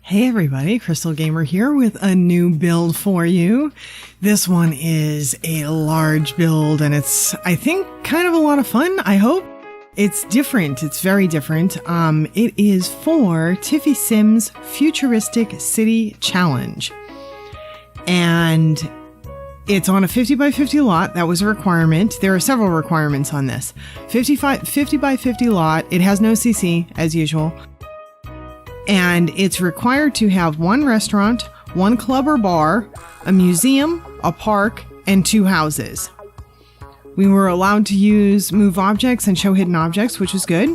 Hey everybody, Crystal Gamer here with a new build for you. This one is a large build and it's, I think, kind of a lot of fun, I hope. It's different, it's very different. It is for Tiffy Sims Futuristic City Challenge. And it's on a 50 by 50 lot. That was a requirement. There are several requirements on this. 50 by 50 lot. It has no CC as usual. And it's required to have one restaurant, one club or bar, a museum, a park, and 2 houses. We were allowed to move objects and show hidden objects, which was good.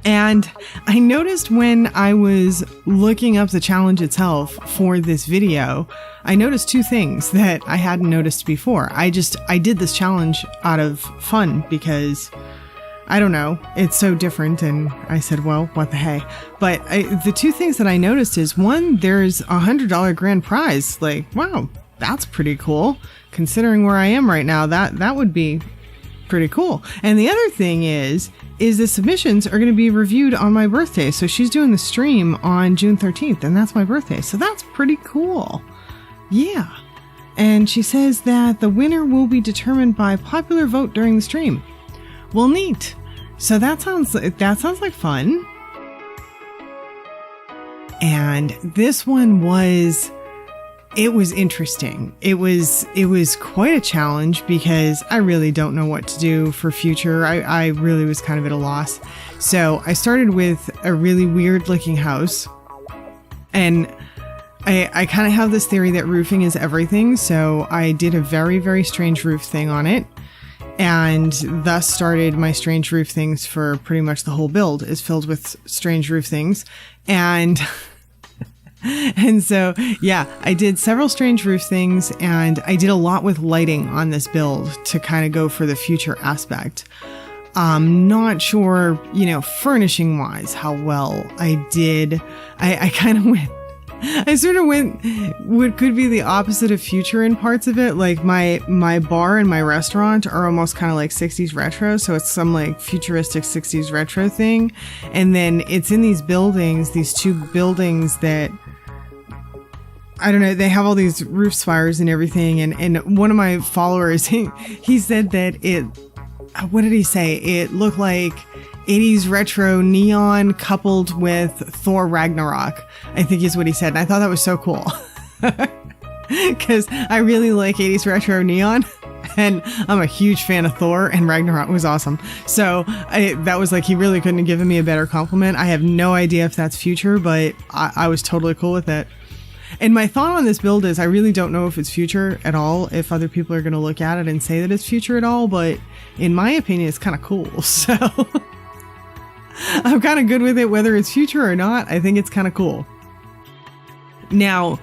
And I noticed when I was looking up the challenge itself for this video, I noticed 2 things that I hadn't noticed before. I did this challenge out of fun because, I don't know, it's so different, and I said, well, what the hey. But the 2 things that I noticed is, one, there's a $100 grand prize. Like, wow, that's pretty cool. Considering where I am right now, that would be pretty cool. And the other thing is the submissions are going to be reviewed on my birthday. So she's doing the stream on June 13th, and that's my birthday. So that's pretty cool. Yeah. And she says that the winner will be determined by popular vote during the stream. Well, neat. So that sounds like fun. And this one was interesting. It was quite a challenge because I really don't know what to do for future. I really was kind of at a loss. So I started with a really weird looking house, and I kind of have this theory that roofing is everything. So I did a very, very strange roof thing on it. And thus started my strange roof things for pretty much the whole build is filled with strange roof things. And so, yeah, I did several strange roof things, and I did a lot with lighting on this build to kind of go for the future aspect. I'm not sure, furnishing wise, how well I did. I kind of went, I sort of went what could be the opposite of future in parts of it. Like my bar and my restaurant are almost kind of like 60s retro. So it's some like futuristic 60s retro thing. And then it's in these buildings, these 2 buildings that, I don't know, they have all these roof spires and everything. And one of my followers, he said that what did he say? It looked like 80s retro neon coupled with Thor Ragnarok, I think is what he said. And I thought that was so cool because I really like 80s retro neon, and I'm a huge fan of Thor, and Ragnarok was awesome. So that was like, he really couldn't have given me a better compliment. I have no idea if that's future, but I was totally cool with it. And my thought on this build is I really don't know if it's future at all, if other people are going to look at it and say that it's future at all, but in my opinion, it's kind of cool. So I'm kind of good with it, whether it's future or not. I think it's kind of cool. Now,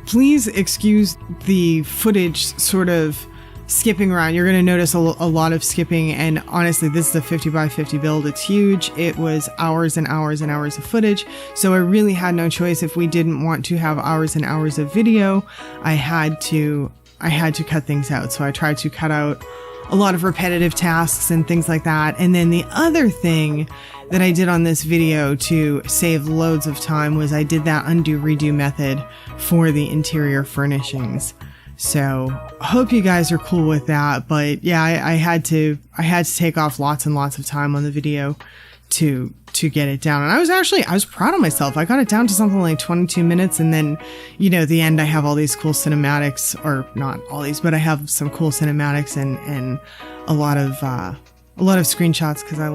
please excuse the footage sort of skipping around. You're going to notice a lot of skipping, and honestly, this is a 50 by 50 build. It's huge. It was hours and hours and hours of footage, so I really had no choice. If we didn't want to have hours and hours of video, I had to cut things out. So I tried to cut out a lot of repetitive tasks and things like that. And then the other thing that I did on this video to save loads of time was I did that undo redo method for the interior furnishings. So I hope you guys are cool with that. But yeah, I had to take off lots and lots of time on the video to get it down. And I was proud of myself. I got it down to something like 22 minutes. And then, at the end, I have all these cool cinematics, or not all these, but I have some cool cinematics and a lot of screenshots, because I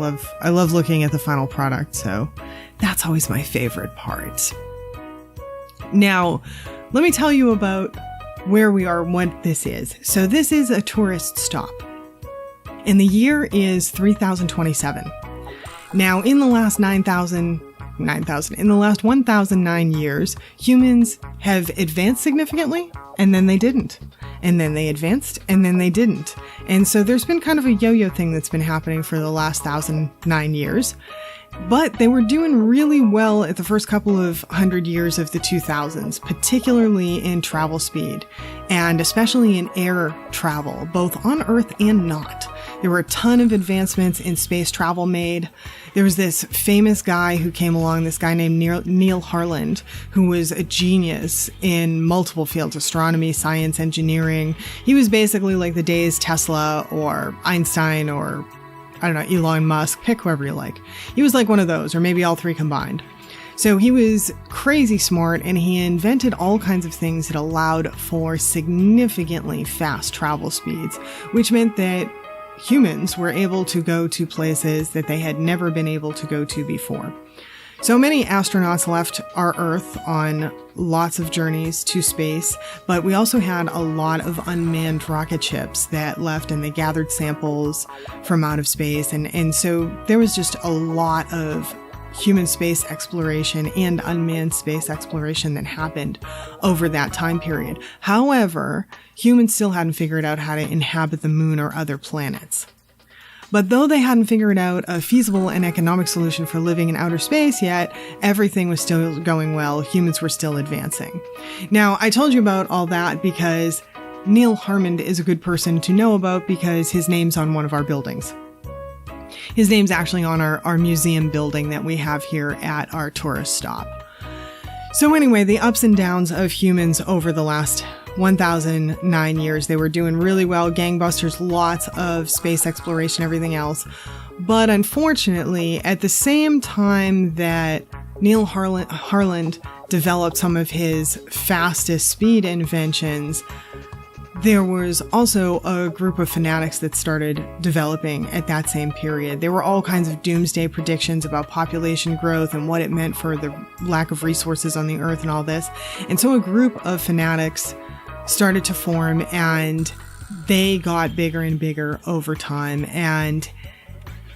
love looking at the final product. So that's always my favorite part. Now, let me tell you about where we are and what this is. So this is a tourist stop, and the year is 3027. Now, in the last 1009 years, humans have advanced significantly, and then they didn't. And then they advanced, and then they didn't. And so there's been kind of a yo-yo thing that's been happening for the last 1009 years. But they were doing really well at the first couple of 100 years of the 2000s, particularly in travel speed, and especially in air travel, both on Earth and not. There were a ton of advancements in space travel made. There was this famous guy who came along, this guy named Neil Harland, who was a genius in multiple fields, astronomy, science, engineering. He was basically like the day's Tesla or Einstein or, I don't know, Elon Musk, pick whoever you like. He was like one of those, or maybe all three combined. So he was crazy smart, and he invented all kinds of things that allowed for significantly fast travel speeds, which meant that humans were able to go to places that they had never been able to go to before. So many astronauts left our Earth on lots of journeys to space, but we also had a lot of unmanned rocket ships that left, and they gathered samples from out of space. And so there was just a lot of human space exploration and unmanned space exploration that happened over that time period. However, humans still hadn't figured out how to inhabit the moon or other planets. But though they hadn't figured out a feasible and economic solution for living in outer space yet, everything was still going well. Humans were still advancing. Now, I told you about all that because Neil Harland is a good person to know about because his name's on one of our buildings. His name's actually on our museum building that we have here at our tourist stop. So anyway, the ups and downs of humans over the last 1,009 years, they were doing really well, gangbusters, lots of space exploration, everything else. But unfortunately, at the same time that Neil Harland developed some of his fastest speed inventions, there was also a group of fanatics that started developing at that same period. There were all kinds of doomsday predictions about population growth and what it meant for the lack of resources on the Earth and all this. And so a group of fanatics started to form, and they got bigger and bigger over time. And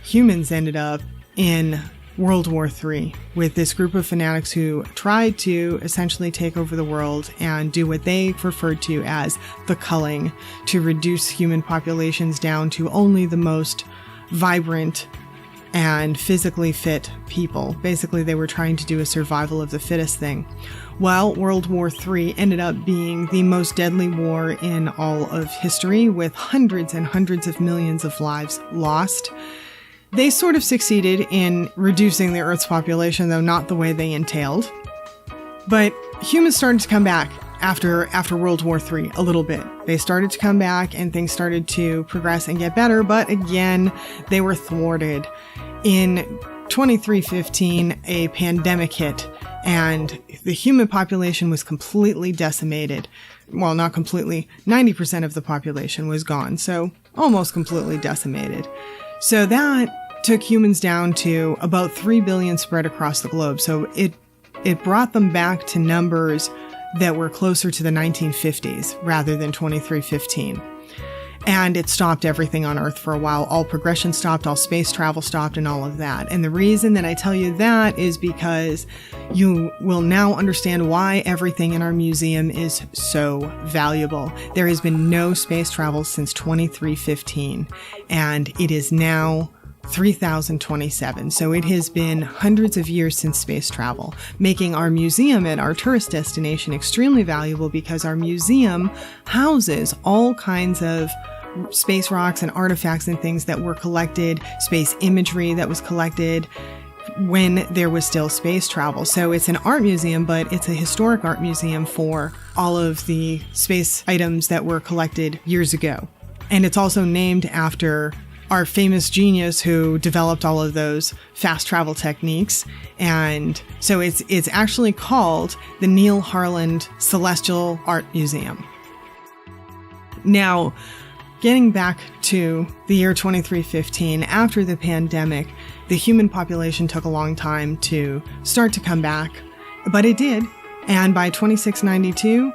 humans ended up in World War III with this group of fanatics who tried to essentially take over the world and do what they referred to as the culling, to reduce human populations down to only the most vibrant and physically fit people. Basically, they were trying to do a survival of the fittest thing. Well, World War III ended up being the most deadly war in all of history, with hundreds and hundreds of millions of lives lost. They sort of succeeded in reducing the Earth's population, though not the way they entailed. But humans started to come back after World War III a little bit. They started to come back and things started to progress and get better, but again, they were thwarted. In 2315, a pandemic hit, and the human population was completely decimated. Well, not completely. 90% of the population was gone, so almost completely decimated. So that took humans down to about 3 billion spread across the globe. So it brought them back to numbers that were closer to the 1950s rather than 2315. And it stopped everything on Earth for a while. All progression stopped, all space travel stopped, and all of that. And the reason that I tell you that is because you will now understand why everything in our museum is so valuable. There has been no space travel since 2315, and it is now 3027. So it has been hundreds of years since space travel, making our museum at our tourist destination extremely valuable because our museum houses all kinds of space rocks and artifacts and things that were collected, space imagery that was collected when there was still space travel. So it's an art museum, but it's a historic art museum for all of the space items that were collected years ago. And it's also named after our famous genius who developed all of those fast travel techniques. And so it's actually called the Neil Harland Celestial Art Museum. Now, getting back to the year 2315, after the pandemic, the human population took a long time to start to come back, but it did. And by 2692,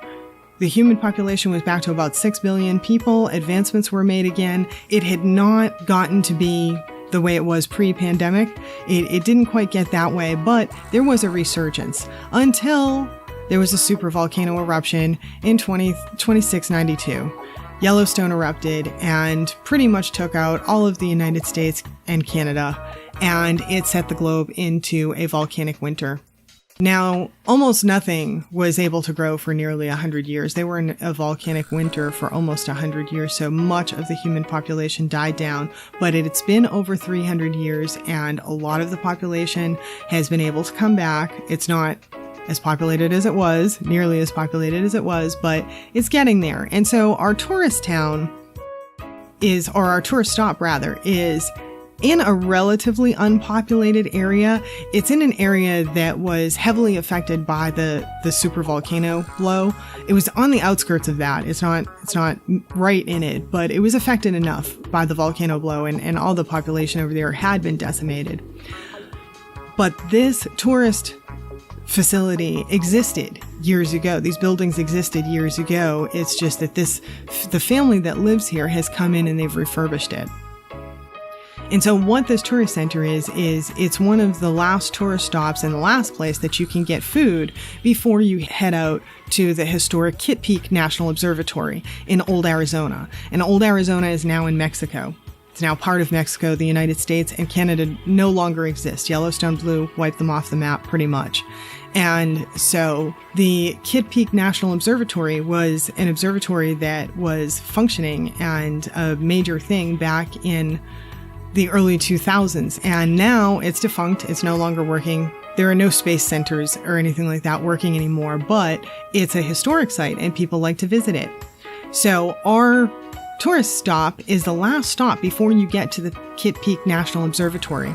the human population was back to about 6 billion people. Advancements were made again. It had not gotten to be the way it was pre-pandemic. It didn't quite get that way, but there was a resurgence until there was a supervolcano eruption in 2692. Yellowstone erupted and pretty much took out all of the United States and Canada, and it set the globe into a volcanic winter. Now, almost nothing was able to grow for nearly 100 years. They were in a volcanic winter for almost 100 years, so much of the human population died down. But it's been over 300 years, and a lot of the population has been able to come back. It's not as populated as it was, nearly as populated as it was, but it's getting there. And so our tourist town our tourist stop rather, is in a relatively unpopulated area. It's in an area that was heavily affected by the supervolcano blow. It was on the outskirts of that. It's not right in it, but it was affected enough by the volcano blow, and all the population over there had been decimated. But this tourist facility existed years ago. These buildings existed years ago. It's just that the family that lives here has come in and they've refurbished it. And so what this tourist center is it's one of the last tourist stops and the last place that you can get food before you head out to the historic Kitt Peak National Observatory in Old Arizona. And Old Arizona is now in Mexico. It's now part of Mexico, the United States, and Canada no longer exists. Yellowstone Blue wiped them off the map pretty much. And so the Kitt Peak National Observatory was an observatory that was functioning and a major thing back in the early 2000s. And now it's defunct. It's no longer working. There are no space centers or anything like that working anymore, but it's a historic site and people like to visit it. So our tourist stop is the last stop before you get to the Kitt Peak National Observatory.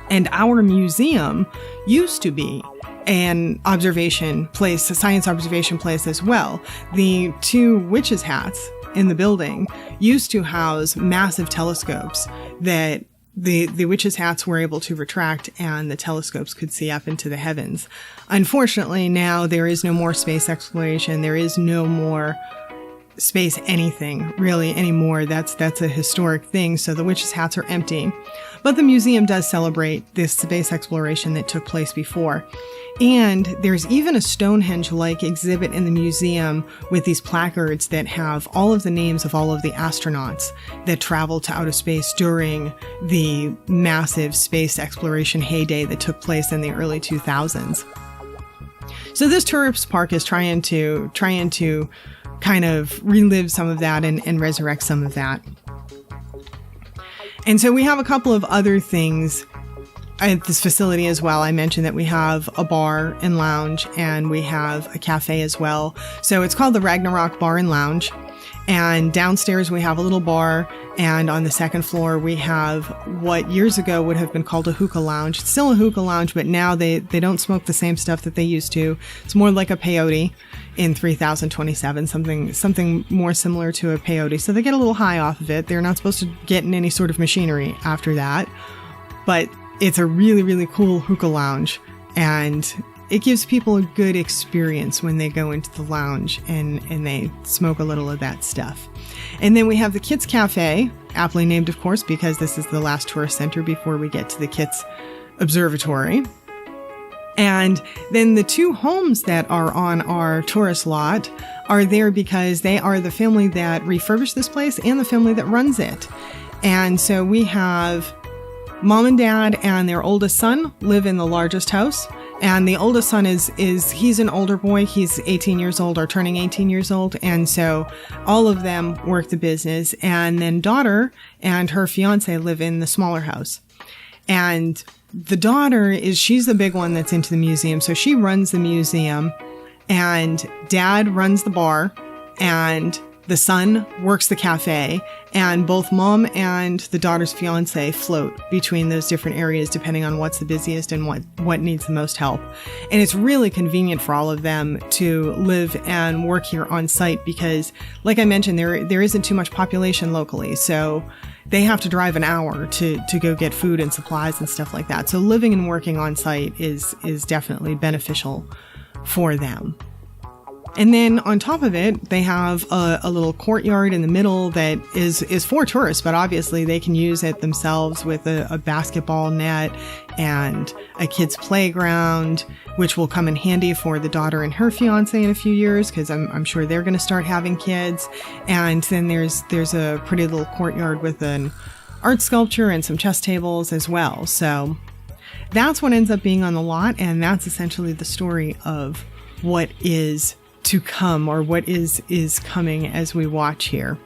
And our museum used to be an observation place, a science observation place as well. The two witches' hats in the building used to house massive telescopes that the witches' hats were able to retract, and the telescopes could see up into the heavens. Unfortunately, now there is no more space exploration. There is no more space anything really anymore. That's a historic thing. So the witches' hats are empty. But the museum does celebrate this space exploration that took place before. And there's even a Stonehenge-like exhibit in the museum with these placards that have all of the names of all of the astronauts that traveled to outer space during the massive space exploration heyday that took place in the early 2000s. So this tourist park is trying to kind of relive some of that and resurrect some of that. And so we have a couple of other things at this facility as well. I mentioned that we have a bar and lounge, and we have a cafe as well. So it's called the Ragnarok Bar and Lounge. And downstairs we have a little bar, and on the second floor we have what years ago would have been called a hookah lounge. It's still a hookah lounge, but now they don't smoke the same stuff that they used to. It's more like a peyote in 3027, something more similar to a peyote. So they get a little high off of it. They're not supposed to get in any sort of machinery after that. But it's a really, really cool hookah lounge, and it gives people a good experience when they go into the lounge and they smoke a little of that stuff. And then we have the Kitt's Cafe, aptly named, of course, because this is the last tourist center before we get to the Kitt's Observatory. And then the two homes that are on our tourist lot are there because they are the family that refurbished this place and the family that runs it. And so we have Mom and Dad and their oldest son live in the largest house. And the oldest son he's an older boy. He's 18 years old or turning 18 years old. And so all of them work the business. And then daughter and her fiance live in the smaller house. And the daughter she's the big one that's into the museum. So she runs the museum, and Dad runs the bar, and the son works the cafe, and both Mom and the daughter's fiance float between those different areas depending on what's the busiest and what needs the most help. And it's really convenient for all of them to live and work here on site because, like I mentioned, there isn't too much population locally, so they have to drive an hour to go get food and supplies and stuff like that. So living and working on site is definitely beneficial for them. And then on top of it, they have a little courtyard in the middle that is for tourists, but obviously they can use it themselves with a basketball net and a kid's playground, which will come in handy for the daughter and her fiance in a few years, because I'm sure they're going to start having kids. And then there's a pretty little courtyard with an art sculpture and some chess tables as well. So that's what ends up being on the lot, and that's essentially the story of what is to come, or what is coming as we watch here.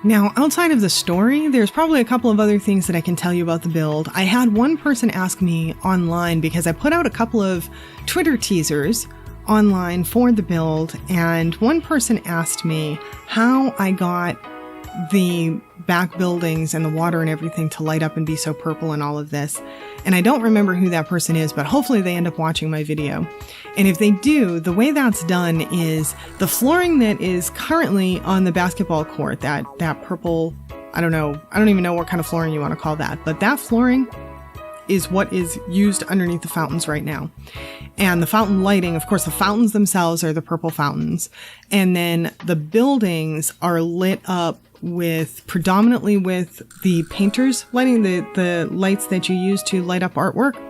Now, outside of the story, there's probably a couple of other things that I can tell you about the build. I had one person ask me online, because I put out a couple of Twitter teasers online for the build, and one person asked me how I got the back buildings and the water and everything to light up and be so purple and all of this. And I don't remember who that person is, but hopefully they end up watching my video. And if they do, the way that's done is the flooring that is currently on the basketball court, that purple, I don't even know what kind of flooring you want to call that, but that flooring is what is used underneath the fountains right now. And the fountain lighting, of course, the fountains themselves are the purple fountains. And then the buildings are lit up predominantly with the painters lighting, the lights that you use to light up artwork.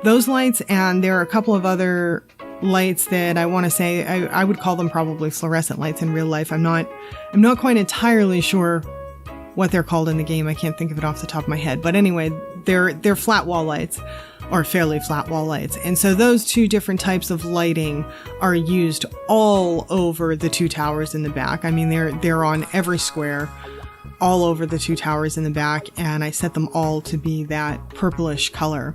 Those lights, and there are a couple of other lights that I want to say, I would call them probably fluorescent lights in real life. I'm not quite entirely sure what they're called in the game. I can't think of it off the top of my head. But anyway, they're flat wall lights, or fairly flat wall lights. And so those two different types of lighting are used all over the two towers in the back. I mean, they're on every square, all over the two towers in the back, and I set them all to be that purplish color.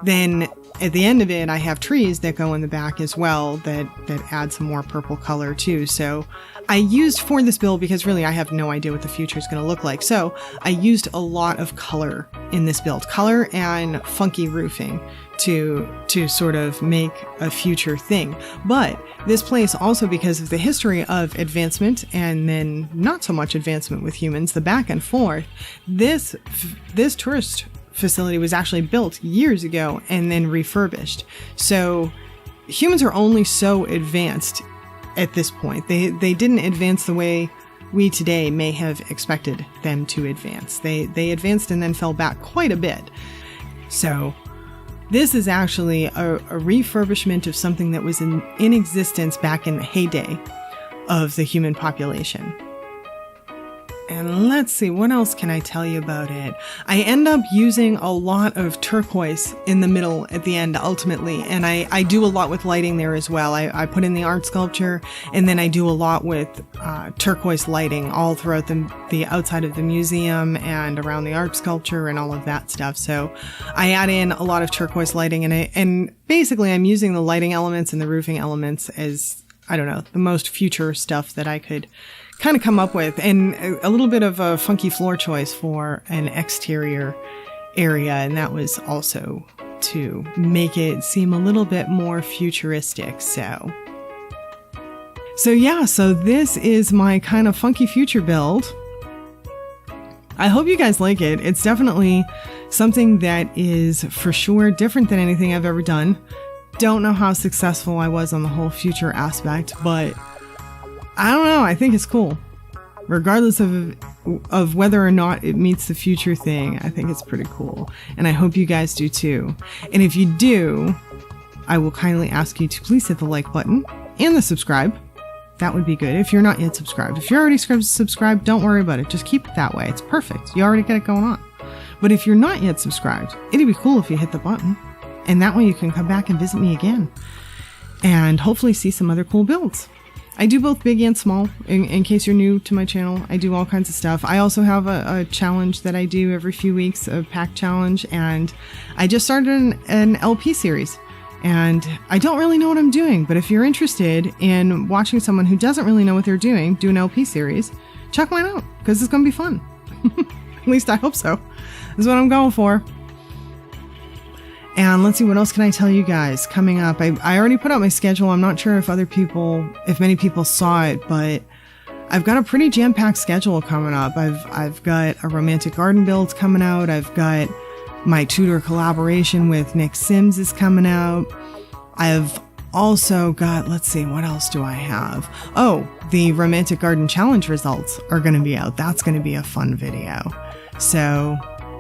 Then at the end of it, I have trees that go in the back as well that add some more purple color too. So I used for this build, because really I have no idea what the future is going to look like. So I used a lot of color in this build, color and funky roofing to sort of make a future thing. But this place also, because of the history of advancement and then not so much advancement with humans, the back and forth, this tourist facility was actually built years ago and then refurbished. So humans are only so advanced at this point. They didn't advance the way we today may have expected them to advance. They advanced and then fell back quite a bit. So this is actually a refurbishment of something that was in existence back in the heyday of the human population. And let's see, what else can I tell you about it? I end up using a lot of turquoise in the middle at the end, ultimately. And I do a lot with lighting there as well. I put in the art sculpture, and then I do a lot with turquoise lighting all throughout the outside of the museum and around the art sculpture and all of that stuff. So I add in a lot of turquoise lighting, and basically I'm using the lighting elements and the roofing elements as, I don't know, the most future stuff that I could kind of come up with, and a little bit of a funky floor choice for an exterior area, and that was also to make it seem a little bit more futuristic. So yeah, so this is my kind of funky future build. I hope you guys like it. It's definitely something that is for sure different than anything I've ever done. Don't know how successful I was on the whole future aspect, but I don't know. I think it's cool. Regardless of whether or not it meets the future thing, I think it's pretty cool. And I hope you guys do too. And if you do, I will kindly ask you to please hit the like button and the subscribe. That would be good if you're not yet subscribed. If you're already subscribed, don't worry about it. Just keep it that way. It's perfect. You already got it going on. But if you're not yet subscribed, it'd be cool if you hit the button. And that way you can come back and visit me again. And hopefully see some other cool builds. I do both big and small. In case you're new to my channel, I do all kinds of stuff. I also have a challenge that I do every few weeks, a pack challenge, and I just started an LP series. And I don't really know what I'm doing, but if you're interested in watching someone who doesn't really know what they're doing do an LP series, check mine out, because it's going to be fun. At least I hope so. This is what I'm going for. And let's see, what else can I tell you guys coming up? I already put out my schedule. I'm not sure if many people saw it, but I've got a pretty jam-packed schedule coming up. I've got a romantic garden build coming out. I've got my tutor collaboration with Nick Sims is coming out. I've also got, let's see, what else do I have? Oh, the romantic garden challenge results are going to be out. That's going to be a fun video. So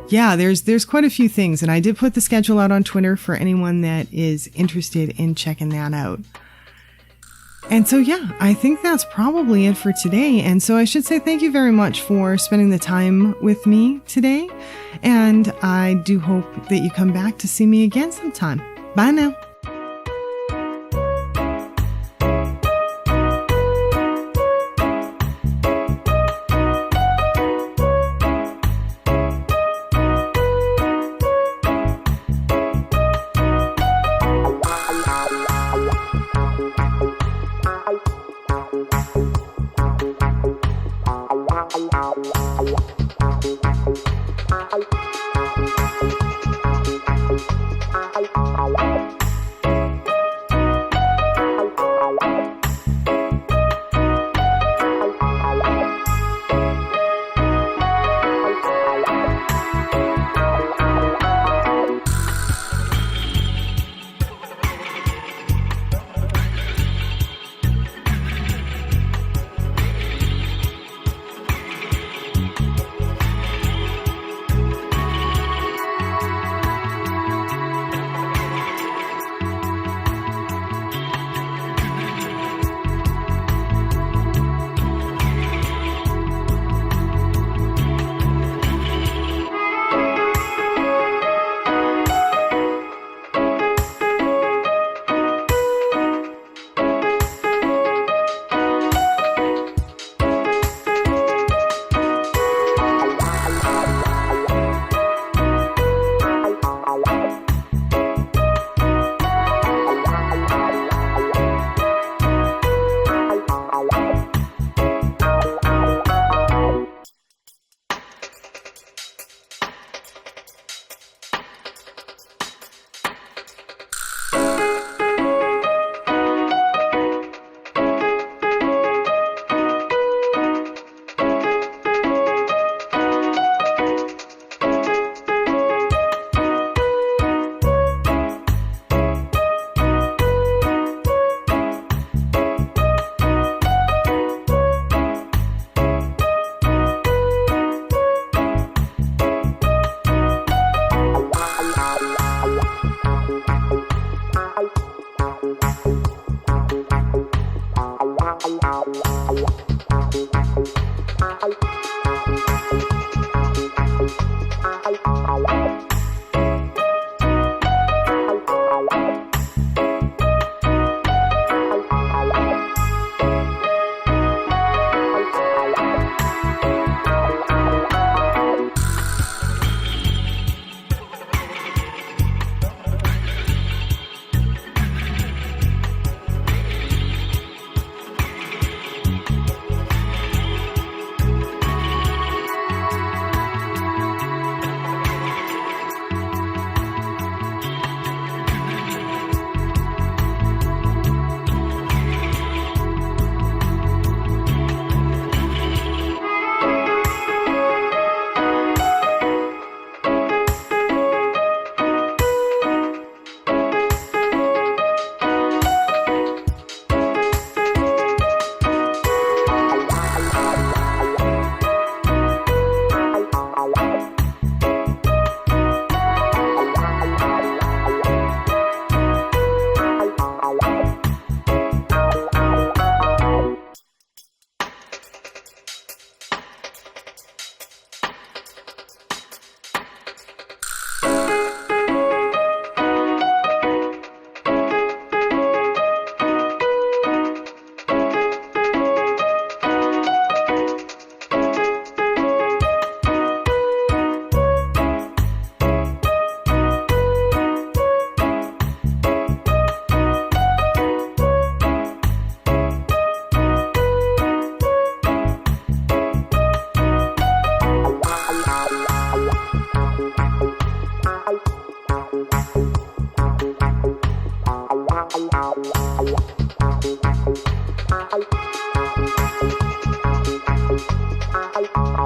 yeah, there's quite a few things, and I did put the schedule out on Twitter for anyone that is interested in checking that out. And so, yeah, I think that's probably it for today. And so I should say thank you very much for spending the time with me today. And I do hope that you come back to see me again sometime. Bye now.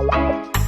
Bye.